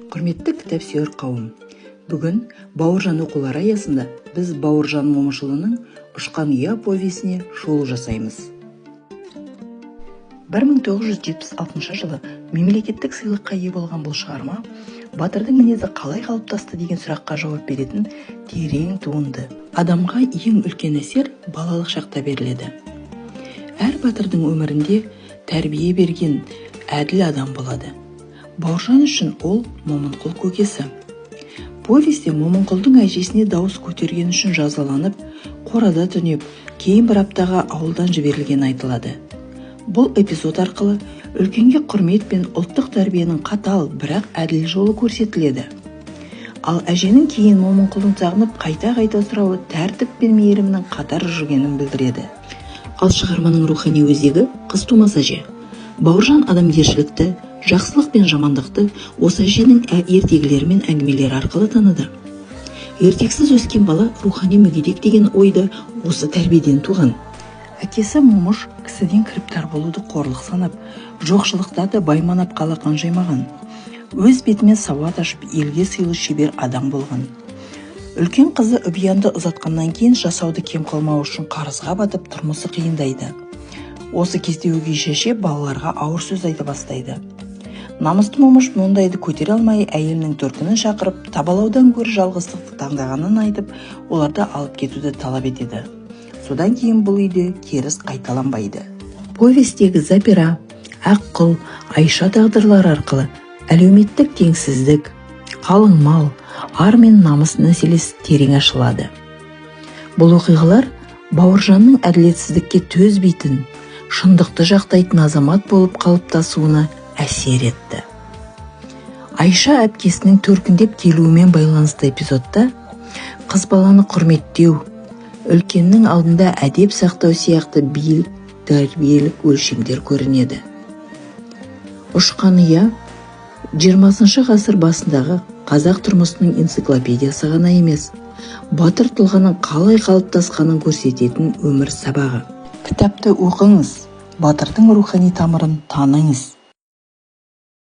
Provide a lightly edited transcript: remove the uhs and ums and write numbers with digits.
Құрметті кітапсүйер қауым, бүгін Бауыржан оқулары аясында біз Бауыржан Момышұлының «Ұшқан ұя» повесіне шолу жасаймыз. 1976 жылы мемлекеттік сыйлыққа ие болған бұл шығарма батырдың мінезі қалай қалыптасты деген сұраққа жауап беретін терең туынды. Адамға ең үлкен әсер балалық шақта беріледі. Әр батырдың өмірінде тәрбие берген әділ адам болады. Бауыржан үшін ол Момынқұл көкесі. Повесте Момынқұлдың әжесіне дауыс көтерген үшін жазаланып, қорада түнеп, кейін бір аптаға ауылдан жіберілген айтылады. Бұл эпизод арқылы үлкенге құрмет пен ұлттық тәрбиенің қатал, бірақ әділ жолы көрсетіледі. Ал әженің кейін Момынқұлдың сағынып қайта-қайта сұрауы тәртіп пен мейірімнің қатар жүргенін білдіреді. Ал шығарманың рухани өзегі қыз тумас әже. Бауыржан адамгершілікті, жақсылық пен жамандықты осы әженің ертегілері мен әңгімелері арқылы таныды. Ертексіз өскен бала рухани мүгедек деген ойды осы тәрбиеден туған. Әкесі Момыш кісіден кіріптар болуды қорлық санап, жоқшылықта да байманап қалақан жаймаған. Өз бетімен сауат ашып, елге сыйлы шебер адам болған. Үлкен қызы Үбиянды ұзатқаннан кейін жасауды кем қылмау үшін қарызға батып тұрмысы қиындайды. Осы кезде өгей шеше балаларға ауыр сөз айта бастайды. Намысты Момыш мұндайды көтере алмай, әйелінің төркінін шақырып, табалаудан гөрі жалғыздықты таңдағанын айтып, оларды алып кетуді талап етеді. Содан кейін бұл үйде керіс қайталанбайды. Повестегі Запира, Аққұл, Айша тағдырлары арқылы әлеуметтік теңсіздік, қалың мал, ар мен намыс мәселесі терең ашылады. Бұл оқиғалар Бауыржанның әділетсіздікке төзбейтін, шындықты жақтайтын азамат болып қалыптасуына әсер етті. Айша әпкесінің төркіндеп келуімен байланысты эпизодта қыз баланы құрметтеу, үлкеннің алдында әдеп сақтау сияқты биік тәрбиелік өлшемдер көрінеді. Ұшқан ұя 20 ғасыр басындағы қазақ тұрмысының энциклопедиясы ғана емес, батыр тұлғаның қалай қалыптасқанын көрсететін өмір сабағы. Кітапты оқыңыз, батырдың рухани тамырын таныңыз.